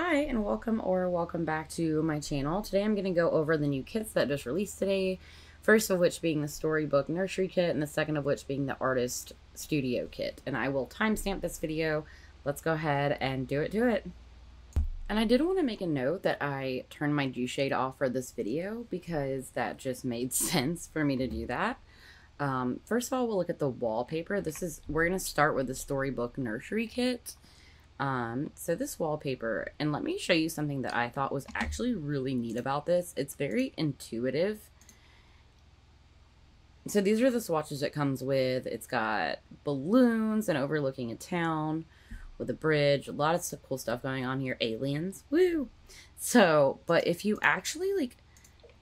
Hi and welcome back to my channel. Today I'm going to go over the new kits that just released today. First of which being the Storybook Nursery kit and the second of which being the Artist Studio kit. And I will timestamp this video. Let's go ahead and do it. And I did want to make a note that I turned my dew shade off for this video because that just made sense for me to do that. First of all, we'll look at the wallpaper. We're going to start with the Storybook Nursery kit. So this wallpaper, and let me show you something that I thought was actually really neat about this. It's very intuitive. So these are the swatches it comes with. It's got balloons and overlooking a town with a bridge. A lot of cool stuff going on here. Aliens. Woo! So, but if you actually, like,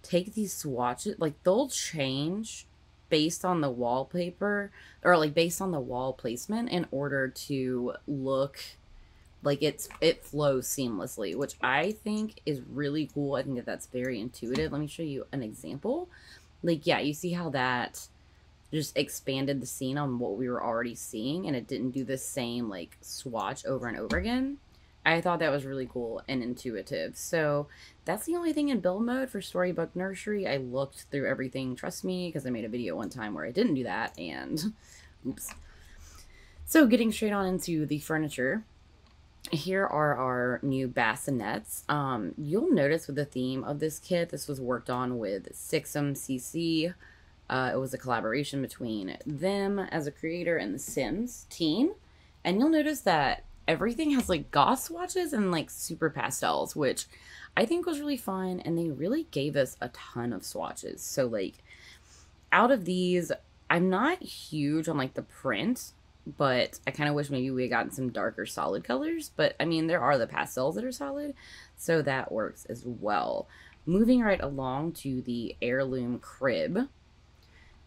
take these swatches, like, they'll change based on the wallpaper, or, like, based on the wall placement in order to look like it flows seamlessly, which I think is really cool. I think that that's very intuitive. Let me show you an example. Like, yeah, you see how that just expanded the scene on what we were already seeing, and it didn't do the same, like, swatch over and over again. I thought that was really cool and intuitive. So that's the only thing in build mode for Storybook Nursery. I looked through everything, trust me, because I made a video one time where I didn't do that, and oops. So getting straight on into the furniture. Here are our new bassinets. You'll notice with the theme of this kit, this was worked on with Sixum CC. It was a collaboration between them as a creator and the Sims team. And you'll notice that everything has like goth swatches and like super pastels, which I think was really fun. And they really gave us a ton of swatches. So like out of these, I'm not huge on like the print, but I kind of wish maybe we had gotten some darker solid colors. But, I mean, there are the pastels that are solid, so that works as well. Moving right along to the heirloom crib.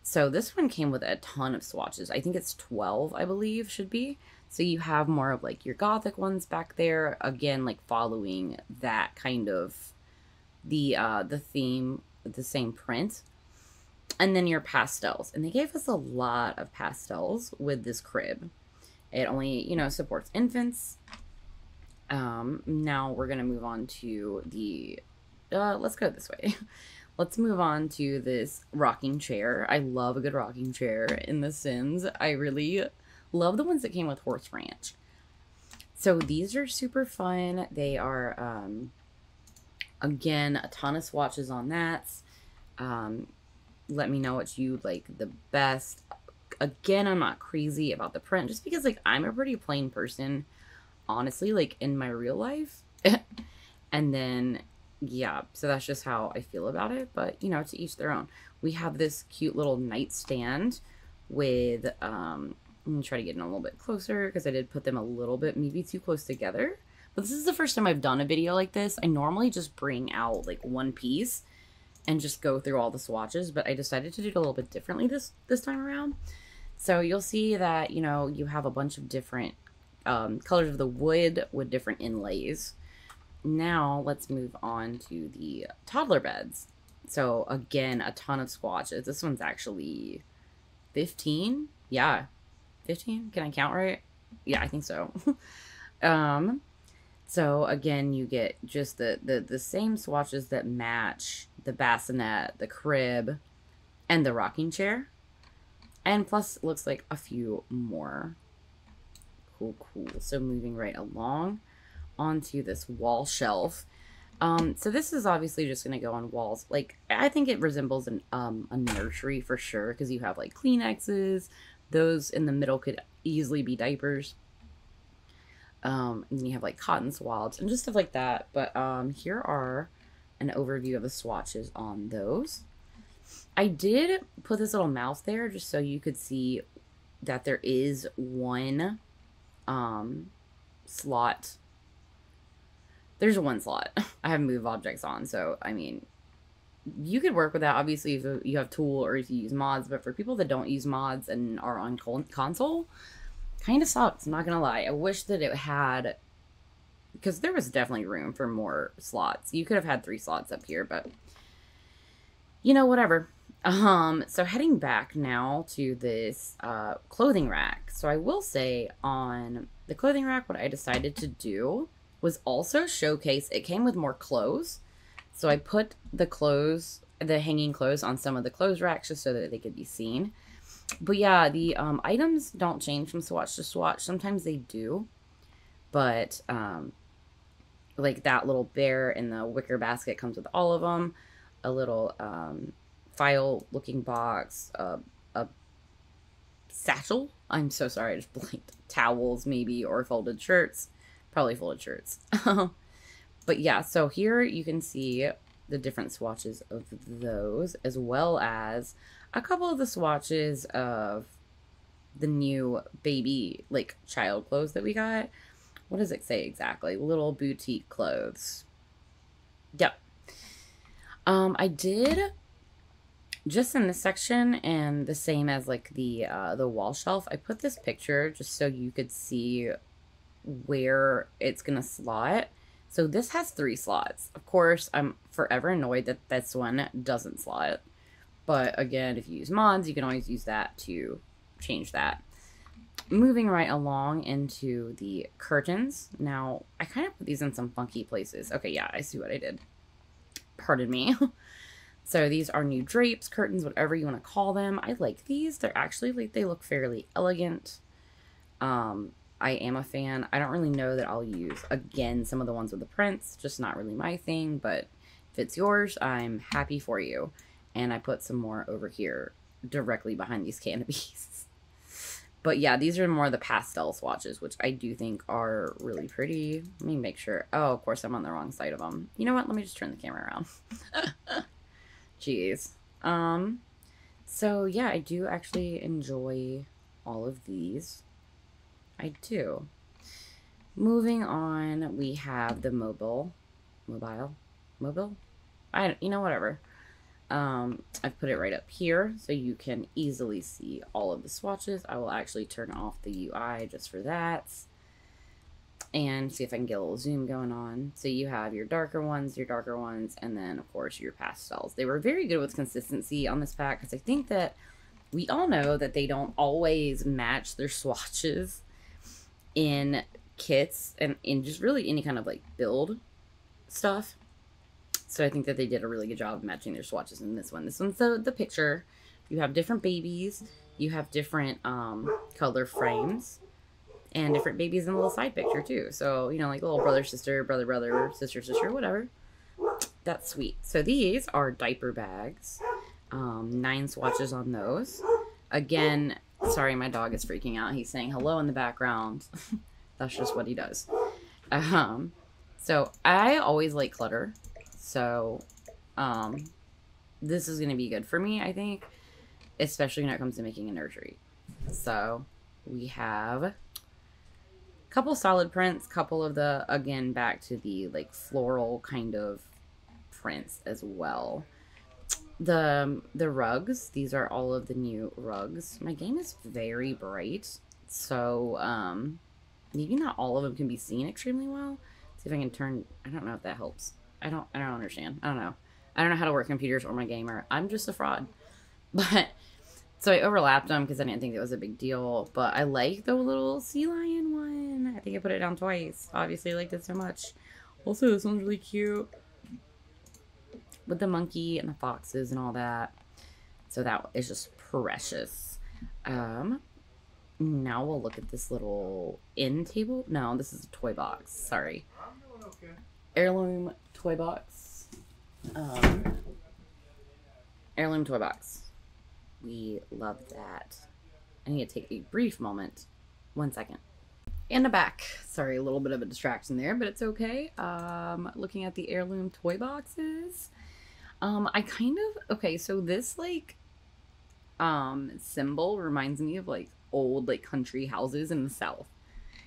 So this one came with a ton of swatches. I think it's 12, I believe, should be. So you have more of, like, your gothic ones back there. Again, like, following that kind of the theme, the same print. And then your pastels. And they gave us a lot of pastels with this crib. It only, you know, supports infants. Now we're going to move on to the... let's go this way. Let's move on to this rocking chair. I love a good rocking chair in The Sims. I really love the ones that came with Horse Ranch. So these are super fun. They are, again, a ton of swatches on that. Let me know what you like the best. Again, I'm not crazy about the print just because, like, I'm a pretty plain person, honestly, like, in my real life. And then, yeah, so that's just how I feel about it. But, you know, to each their own. We have this cute little nightstand with, I'm going to try to get in a little bit closer because I did put them a little bit maybe too close together. But this is the first time I've done a video like this. I normally just bring out, like, one piece and just go through all the swatches, but I decided to do it a little bit differently this time around. So you'll see that, you know, you have a bunch of different colors of the wood with different inlays. Now let's move on to the toddler beds. So again, a ton of swatches. This one's actually 15. Yeah, 15. Can I count right? Yeah, I think so. So again, you get just the same swatches that match the bassinet, the crib, and the rocking chair. And plus, it looks like a few more. Cool. So moving right along onto this wall shelf. So this is obviously just going to go on walls. Like, I think it resembles a nursery for sure, because you have like Kleenexes. Those in the middle could easily be diapers. And then you have like cotton swabs and just stuff like that. But here are an overview of the swatches on those. I did put this little mouse there just so you could see that there is one slot. There's one slot. I have move objects on, so I mean, you could work with that obviously if you have Tool or if you use mods, but for people that don't use mods and are on console, kind of sucks, I'm not gonna lie. I wish that it had, because there was definitely room for more slots. You could have had 3 slots up here, but you know, whatever. So heading back now to this clothing rack. So I will say on the clothing rack, what I decided to do was also showcased. It came with more clothes. So I put the clothes, the hanging clothes on some of the clothes racks just so that they could be seen. But yeah, the items don't change from swatch to swatch. Sometimes they do. But like that little bear in the wicker basket comes with all of them. A little file looking box, a satchel. I'm so sorry, I just blanked. Towels maybe, or folded shirts. Probably folded shirts. But yeah, so here you can see the different swatches of those, as well as a couple of the swatches of the new baby, like, child clothes that we got. What does it say exactly? Little boutique clothes. Yep. I did just in this section, and the same as like the wall shelf, I put this picture just so you could see where it's gonna slot. So this has 3 slots. Of course, I'm forever annoyed that this one doesn't slot. But again, if you use mods, you can always use that to change that. Moving right along into the curtains. Now, I kind of put these in some funky places. Okay, yeah, I see what I did. Pardon me. So these are new drapes, curtains, whatever you want to call them. I like these. They're actually, like, they look fairly elegant. I am a fan. I don't really know that I'll use, again, some of the ones with the prints. Just not really my thing, but if it's yours, I'm happy for you. And I put some more over here directly behind these canopies. But yeah, these are more the pastel swatches, which I do think are really pretty. Let me make sure. Oh, of course, I'm on the wrong side of them. You know what? Let me just turn the camera around. Jeez. So yeah, I do actually enjoy all of these. I do. Moving on, we have the mobile. You know, whatever. I've put it right up here so you can easily see all of the swatches. I will actually turn off the UI just for that. And see if I can get a little zoom going on. So you have your darker ones, and then, of course, your pastels. They were very good with consistency on this pack because I think that we all know that they don't always match their swatches in kits and in just really any kind of, like, build stuff. So I think that they did a really good job of matching their swatches in this one. This one's the picture. You have different babies. You have different color frames. And different babies in the little side picture, too. So, you know, like little brother, sister, brother, brother, sister, sister, whatever. That's sweet. So these are diaper bags. 9 swatches on those. Again, sorry, my dog is freaking out. He's saying hello in the background. That's just what he does. So I always like clutter. So, this is going to be good for me, I think. Especially when it comes to making a nursery. So, we have couple solid prints, couple of the, again, back to the, like, floral kind of prints as well. The rugs, these are all of the new rugs. My game is very bright, so, maybe not all of them can be seen extremely well. See if I can turn, I don't know if that helps. I don't understand. I don't know. I don't know how to work computers or my gamer. I'm just a fraud. But, so I overlapped them because I didn't think it was a big deal. But I like the little sea lion one. I think I put it down twice. Obviously, I liked it so much. Also, this one's really cute. With the monkey and the foxes and all that. So that is just precious. Now we'll look at this little end table. No, this is a toy box. Sorry. I'm doing okay. Heirloom toy box. Heirloom toy box. We love that. I need to take a brief moment. 1 second. And a back. Sorry, a little bit of a distraction there, but it's okay. Looking at the heirloom toy boxes. I kind of, okay, so this, like, symbol reminds me of, like, old, like, country houses in the South.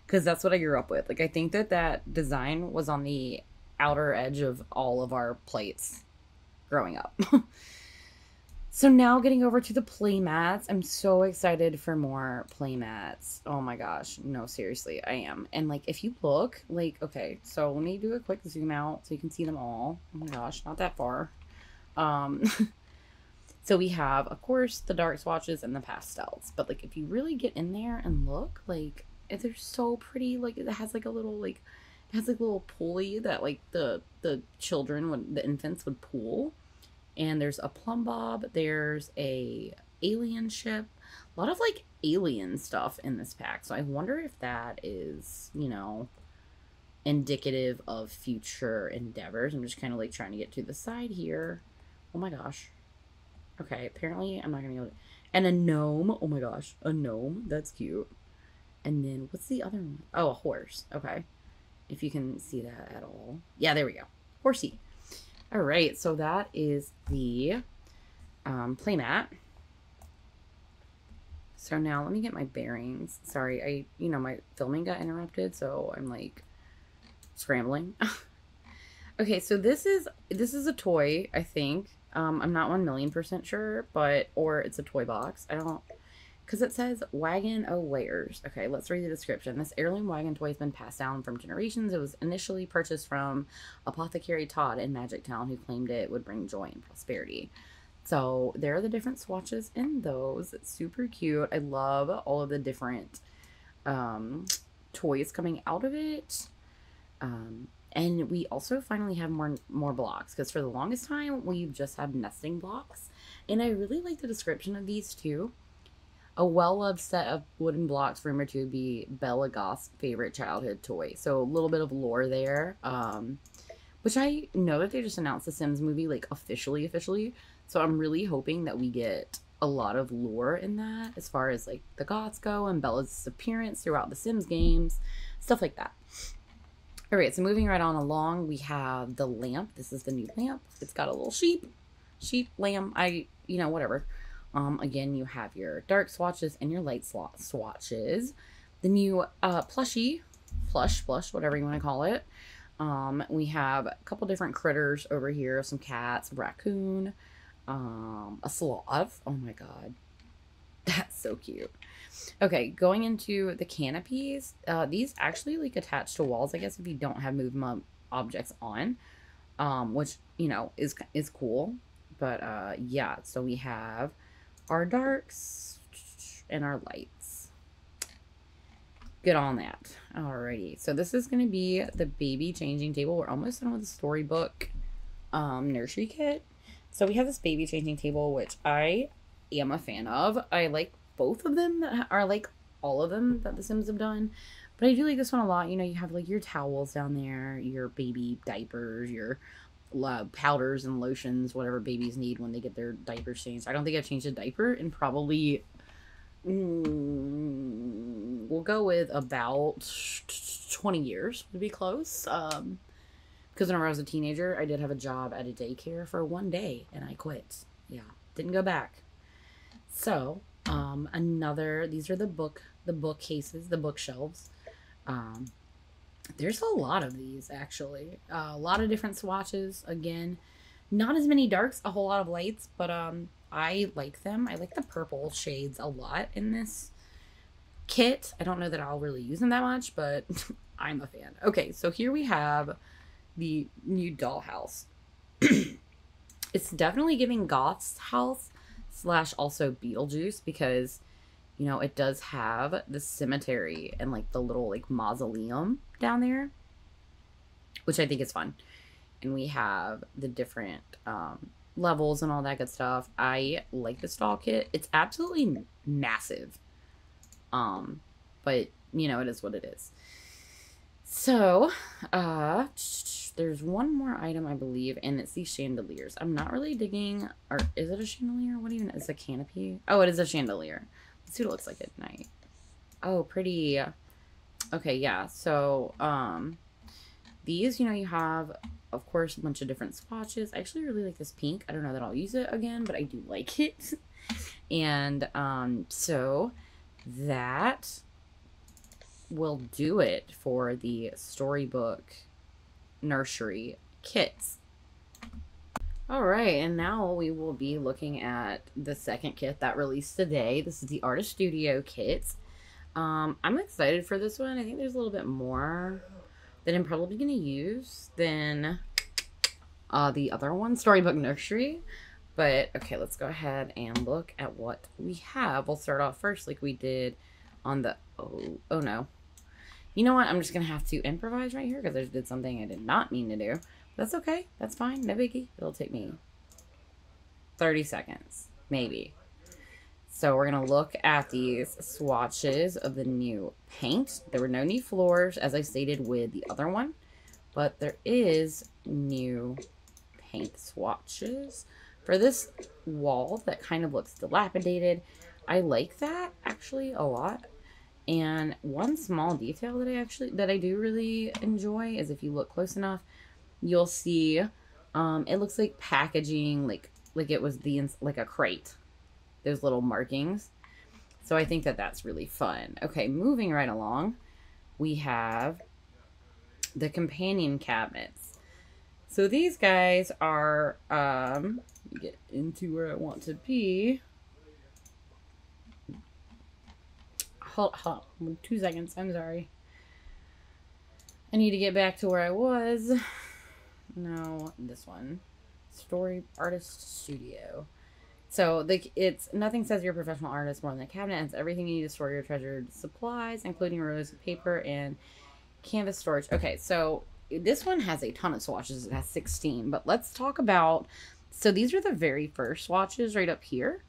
Because that's what I grew up with. Like, I think that that design was on the outer edge of all of our plates growing up. So now getting over to the play mats. I'm so excited for more play mats. Oh my gosh. No, seriously, I am. And, like, if you look, like, okay, so let me do a quick zoom out so you can see them all. Oh my gosh, not that far. So we have, of course, the dark swatches and the pastels. But, like, if you really get in there and look, like, they're so pretty. Like, it has, like, a little, like, it It has like a little pulley that like the children would, the infants would pull. And there's a plumb bob. There's a alien ship. A lot of like alien stuff in this pack. So I wonder if that is, you know, indicative of future endeavors. I'm just kind of like trying to get to the side here. Oh my gosh. Okay, apparently I'm not gonna be able to. And a gnome. Oh my gosh, a gnome. That's cute. And then what's the other one? Oh, a horse. Okay, if you can see that at all. Yeah, there we go. Horsey. All right, so that is the playmat. So now let me get my bearings. Sorry, my filming got interrupted, so I'm like scrambling. Okay, so this is a toy, I think. I'm not 1,000,000% sure, or it's a toy box. I don't, because it says Wagon O Wares. Okay, let's read the description. This heirloom wagon toy has been passed down from generations. It was initially purchased from Apothecary Todd in Magic Town, who claimed it would bring joy and prosperity. So there are the different swatches in those. It's super cute. I love all of the different toys coming out of it. And we also finally have more blocks, because for the longest time we've just had nesting blocks. And I really like the description of these too. A well-loved set of wooden blocks rumored to be Bella Goth's favorite childhood toy. So a little bit of lore there. Which I know that they just announced the Sims movie, like officially. So I'm really hoping that we get a lot of lore in that, as far as like the Goths go and Bella's appearance throughout the Sims games, stuff like that. All right, so moving right on along, we have the lamp. This is the new lamp. It's got a little sheep, lamb, whatever. Again, you have your dark swatches and your light swatches. The new plush, whatever you want to call it. We have a couple different critters over here. Some cats, a raccoon, a sloth. Oh my god, that's so cute. Okay, going into the canopies. These actually like attach to walls, I guess, if you don't have movement objects on, which is cool. But yeah, so we have our darks and our lights. Good on that. Alrighty, so this is going to be the baby changing table. We're almost done with the Storybook Nursery kit. So we have this baby changing table, which I am a fan of. I like both of them, that are like all of them that the Sims have done, but I do like this one a lot. You have like your towels down there, your baby diapers, your powders and lotions, whatever babies need when they get their diapers changed. I don't think I've changed a diaper in probably we'll go with about 20 years to be close. Because whenever I was a teenager, I did have a job at a daycare for one day and I quit. Yeah, didn't go back. So these are the bookcases, the bookshelves. There's a lot of these, actually. A lot of different swatches. Again, not as many darks, a whole lot of lights, but I like them. I like the purple shades a lot in this kit. I don't know that I'll really use them that much, but I'm a fan. Okay, so here we have the new dollhouse. It's definitely giving Goth's house / also Beetlejuice, because it does have the cemetery and like the little like mausoleum down there, which I think is fun. And we have the different levels and all that good stuff. I like the stall kit. It's absolutely massive, but it is what it is. So there's one more item, I believe, and it's these chandeliers. I'm not really digging, or is it a chandelier? What even is a canopy? Oh, it is a chandelier. Let's see what it looks like at night. Oh, pretty. Okay, yeah. So these, you have, of course, a bunch of different swatches. I actually really like this pink. I don't know that I'll use it again, but I do like it. And so that will do it for the Storybook Nursery kits. Alright, and now we will be looking at the second kit that released today. This is the Artist Studio kit. I'm excited for this one. I think there's a little bit more that I'm probably going to use than the other one, Storybook Nursery. But, okay, let's go ahead and look at what we have. We'll start off first like we did on the... Oh no. You know what? I'm just going to have to improvise right here because I did something I did not mean to do. That's okay. That's fine. No biggie. It'll take me 30 seconds, maybe. So we're going to look at these swatches of the new paint. There were no new floors, as I stated with the other one, but there is new paint swatches for this wall that kind of looks dilapidated. I like that actually a lot. And one small detail that I do really enjoy is if you look close enough, you'll see it looks like packaging, like it was like a crate. Those little markings. So I think that that's really fun. Okay, moving right along, we have the companion cabinets. So these guys are, get into where I want to be. Hold 2 seconds. I'm sorry. I need to get back to where I was. No, this one. Story Artist Studio. So it's nothing says you're a professional artist more than a cabinet. It's everything you need to store your treasured supplies, including rolls of paper and canvas storage. Okay, so this one has a ton of swatches. It has 16, but let's talk about. So these are the very first swatches right up here.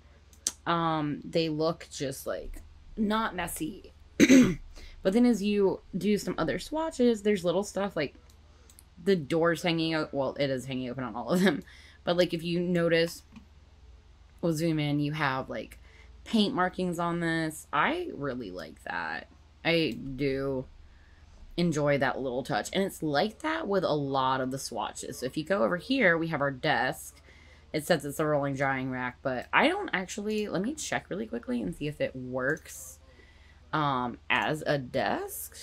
They look just like not messy, but then as you do some other swatches, there's little stuff like the doors hanging out. Well, it is hanging open on all of them, but like if you notice. We'll zoom in. You have like paint markings on this. I really like that. I do enjoy that little touch. And it's like that with a lot of the swatches. So if you go over here, we have our desk. It says it's a rolling drying rack, but I don't actually, let me check really quickly and see if it works as a desk.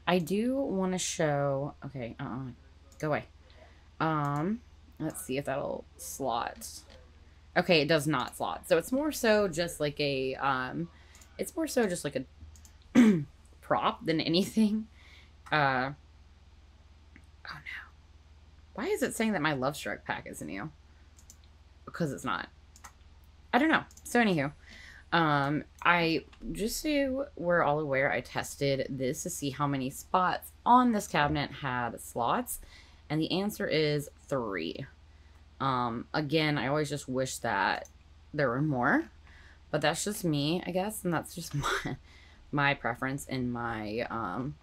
I do want to show, okay, go away. Let's see if that'll slot. Okay, it does not slot. So it's more so just like a, prop than anything. Oh no. Why is it saying that my Love Struck pack is new? Because it's not. I don't know. So anywho, I, just so we're all aware, I tested this to see how many spots on this cabinet had slots. And the answer is 3. Again, I always just wish that there were more, but that's just me, I guess, and that's just my preference and my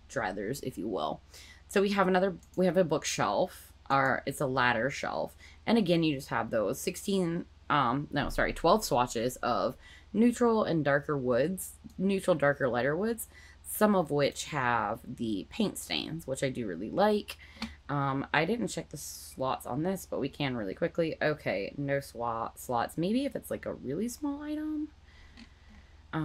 druthers, if you will. So we have a bookshelf, or it's a ladder shelf, and again, you just have those 12 swatches of neutral and darker woods, darker, lighter woods, some of which have the paint stains, which I do really like. I didn't check the slots on this, but we can really quickly. Okay, no slots. Maybe if it's like a really small item. No,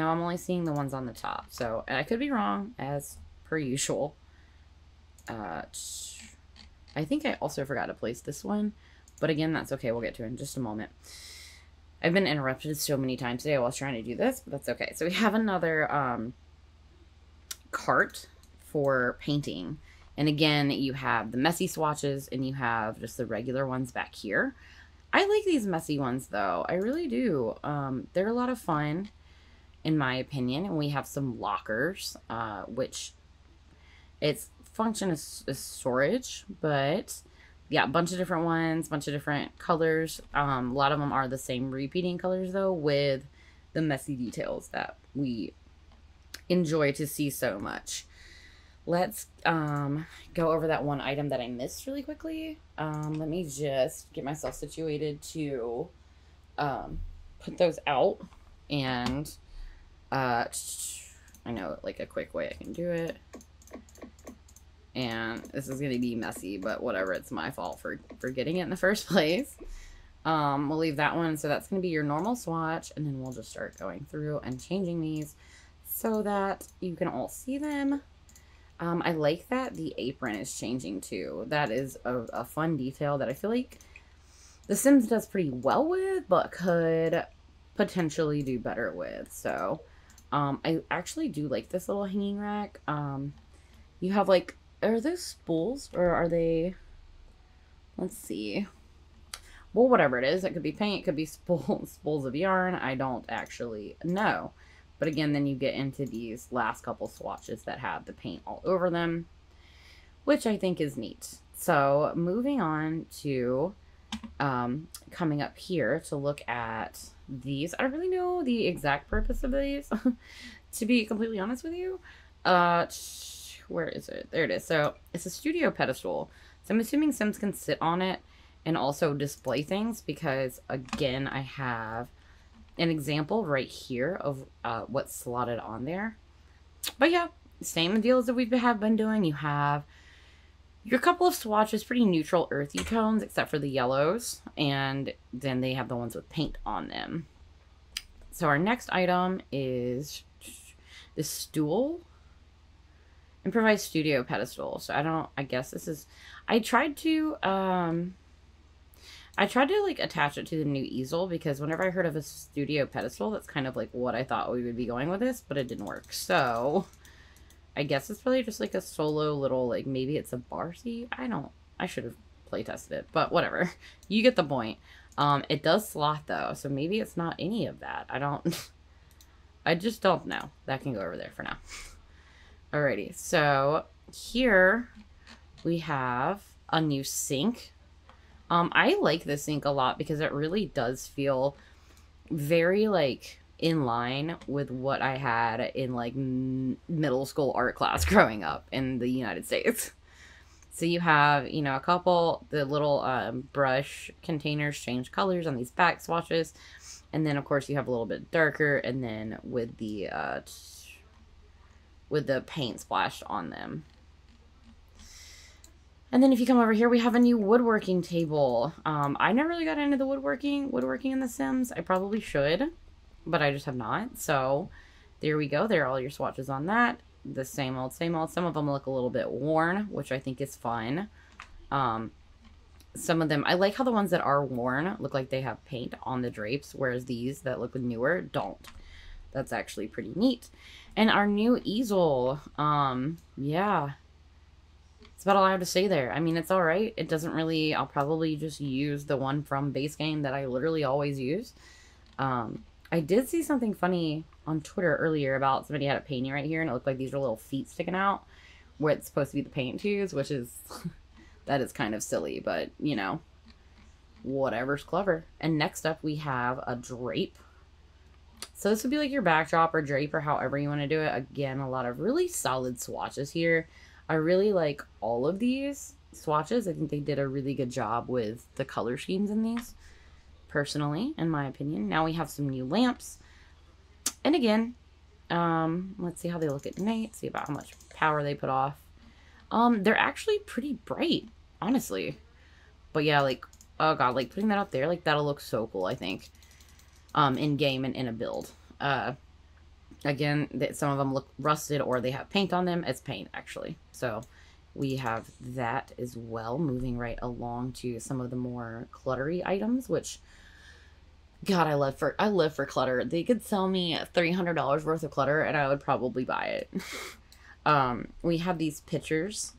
I'm only seeing the ones on the top. So, and I could be wrong, as per usual. I think I also forgot to place this one. But again, that's okay. We'll get to it in just a moment. I've been interrupted so many times today while I was trying to do this, but that's okay. So we have another cart for painting. And again, you have the messy swatches and you have just the regular ones back here. I like these messy ones though. I really do. They're a lot of fun in my opinion. And we have some lockers, which its function is storage, but yeah, a bunch of different ones, bunch of different colors. A lot of them are the same repeating colors though, with the messy details that we enjoy to see so much. Let's go over that one item that I missed really quickly. Let me just get myself situated to put those out. And I know like a quick way I can do it. And this is going to be messy, but whatever. It's my fault for getting it in the first place. We'll leave that one. So that's going to be your normal swatch. And then we'll just start going through and changing these so that you can all see them. I like that the apron is changing too. That is a fun detail that I feel like The Sims does pretty well with, but could potentially do better with. So I actually do like this little hanging rack. You have like, are those spools or are they, let's see. Well, whatever it is, it could be paint, it could be spools of yarn. I don't actually know. But again, then you get into these last couple swatches that have the paint all over them, which I think is neat. So moving on to coming up here to look at these. I don't really know the exact purpose of these, to be completely honest with you. Where is it? There it is. So it's a studio pedestal. So I'm assuming Sims can sit on it and also display things, because again, I have an example right here of what's slotted on there. But yeah, same deal as that we have been doing. You have your couple of swatches, pretty neutral earthy tones, except for the yellows, and then they have the ones with paint on them. So our next item is this stool. Improvised studio pedestal. So I guess this is, I tried to like attach it to the new easel, because whenever I heard of a studio pedestal, that's kind of like what I thought we would be going with this, but it didn't work. So I guess it's really just like a solo little, like, maybe it's a bar seat. I should have play tested it, but whatever. You get the point. It does slot though, so maybe it's not any of that. I just don't know. That can go over there for now. Alrighty, so here we have a new sink. I like this sink a lot because it really does feel very, like, in line with what I had in, like, middle school art class growing up in the United States. So you have, you know, the little brush containers change colors on these back swatches. And then, of course, you have a little bit darker, and then with the paint splashed on them. And then if you come over here, we have a new woodworking table. I never really got into the woodworking in The Sims. I probably should, but I just have not. So there we go. There are all your swatches on that. The same old, same old. Some of them look a little bit worn, which I think is fun. Some of them, I like how the ones that are worn look like they have paint on the drapes, whereas these that look newer don't. That's actually pretty neat. And our new easel, yeah. That's about all I have to say there. I mean, it's all right. It doesn't really, I'll probably just use the one from base game that I literally always use. I did see something funny on Twitter earlier about somebody had a painting right here, and it looked like these were little feet sticking out where it's supposed to be the paint tubes, which is, that is kind of silly, but, you know, whatever's clever. And next up, we have a drape. So this would be like your backdrop or drape or however you want to do it. Again, a lot of really solid swatches here. I really like all of these swatches. I think they did a really good job with the color schemes in these, personally, in my opinion. Now we have some new lamps. And again, let's see how they look at night. See about how much power they put off. They're actually pretty bright, honestly. But yeah, like, oh god, like putting that up there, like that'll look so cool, I think. In game and in a build. Again, some of them look rusted or they have paint on them. It's paint, actually. So we have that as well. Moving right along to some of the more cluttery items, which, god, I live for clutter. They could sell me $300 worth of clutter and I would probably buy it. We have these pictures.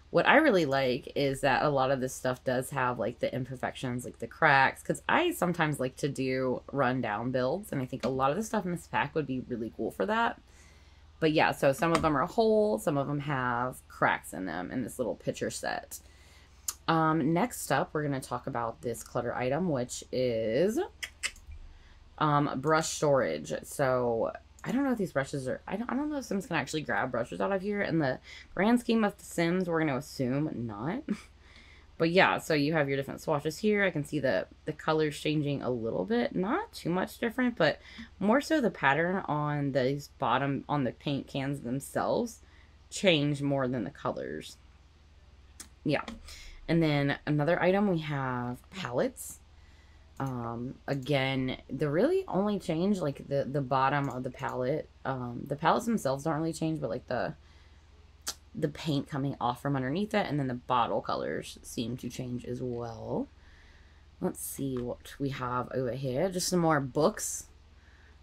What I really like is that a lot of this stuff does have, like, the imperfections, like the cracks, because I sometimes like to do rundown builds, and I think a lot of the stuff in this pack would be really cool for that. But yeah, so some of them are whole, some of them have cracks in them in this little picture set. Next up, we're going to talk about this clutter item, which is brush storage. So I don't know if these brushes are, I don't know if Sims can actually grab brushes out of here. In the grand scheme of the Sims, we're going to assume not. But yeah, so you have your different swatches here. I can see the colors changing a little bit. Not too much different, but more so the pattern on these bottom, on the paint cans themselves, change more than the colors. Yeah. And then another item, we have palettes. Again, the really only change, like, the bottom of the palette. The palettes themselves don't really change, but, like, the paint coming off from underneath it, and then the bottle colors seem to change as well. Let's see what we have over here. Just some more books.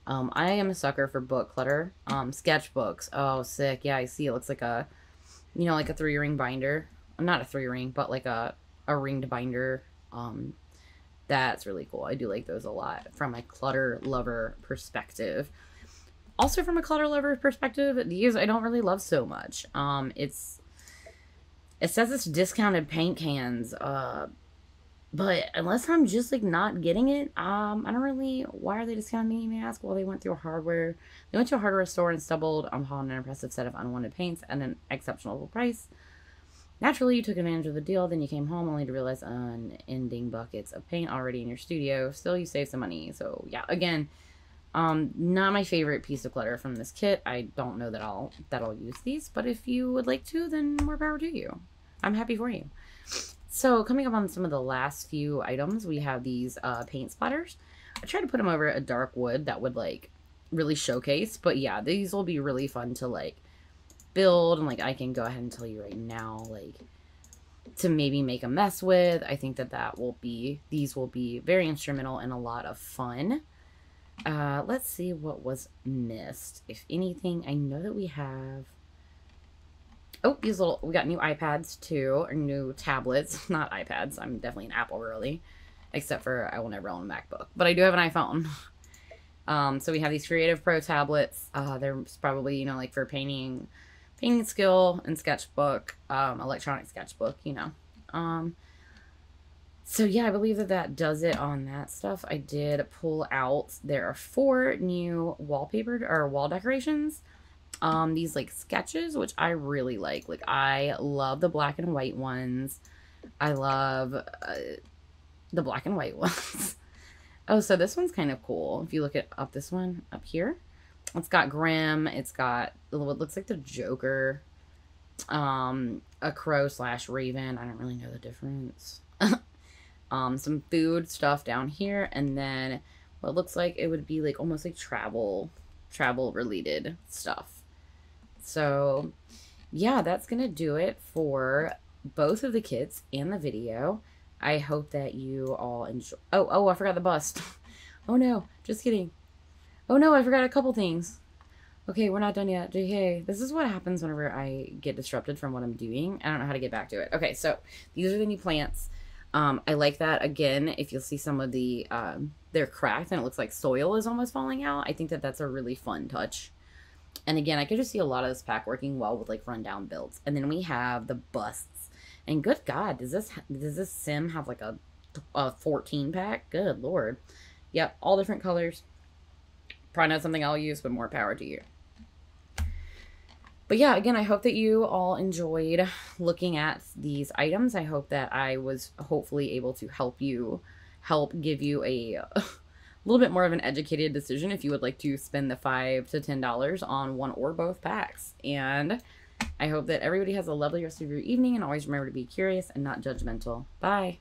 I am a sucker for book clutter. Sketchbooks. Oh, sick. Yeah, I see. It looks like a, you know, like a 3-ring binder. Not a 3-ring, but like a ringed binder. That's really cool. I do like those a lot from a clutter lover perspective. Also, from a clutter lover perspective, these I don't really love so much. It says it's discounted paint cans, but unless I'm just like not getting it, I don't really. Why are they discounting, you may ask? Well, they went to a hardware store and stumbled upon an impressive set of unwanted paints at an exceptional price. Naturally, you took advantage of the deal, then you came home only to realize unending buckets of paint already in your studio. Still, you saved some money. So, yeah, again, not my favorite piece of clutter from this kit. I don't know that I'll use these, but if you would like to, then more power to you. I'm happy for you. So, coming up on some of the last few items, we have these paint splatters. I tried to put them over a dark wood that would, like, really showcase. But, yeah, these will be really fun to, like, build, and like I can go ahead and tell you right now, like, to maybe make a mess with. I think these will be very instrumental and a lot of fun. Let's see what was missed, if anything. I know that we have, we got new iPads too, or new tablets, not iPads. I'm definitely an Apple girly, except for I will never own a MacBook, but I do have an iPhone. So we have these Creative Pro tablets. They're probably, you know, like for painting skill and sketchbook, electronic sketchbook, you know. So yeah, I believe that does it on that stuff. I did pull out, there are 4 new wallpaper or wall decorations. These like sketches, which I really like. Like, I love the black and white ones. I love the black and white ones. Oh, so this one's kind of cool. If you look at this one up here, it's got Grimm. It's got what looks like the Joker, a crow / raven. I don't really know the difference. Some food stuff down here, and then what looks like it would be like almost like travel related stuff. So yeah, that's gonna do it for both of the kits and the video. I hope that you all enjoy. Oh, I forgot the bust. Oh no, just kidding. Oh no, I forgot a couple things. Okay, we're not done yet. JK, this is what happens whenever I get disrupted from what I'm doing. I don't know how to get back to it. Okay, so these are the new plants. I like that. Again, if you'll see some of the, they're cracked and it looks like soil is almost falling out. I think that that's a really fun touch. And again, I could just see a lot of this pack working well with like rundown builds. And then we have the busts. And good God, does this sim have like a 14 pack? Good Lord. Yep, all different colors. Probably not something I'll use, but more power to you. But yeah, again, I hope that you all enjoyed looking at these items. I hope that I was hopefully able to help give you a little bit more of an educated decision if you would like to spend the $5 to $10 on one or both packs. And I hope that everybody has a lovely rest of your evening, and always remember to be curious and not judgmental. Bye.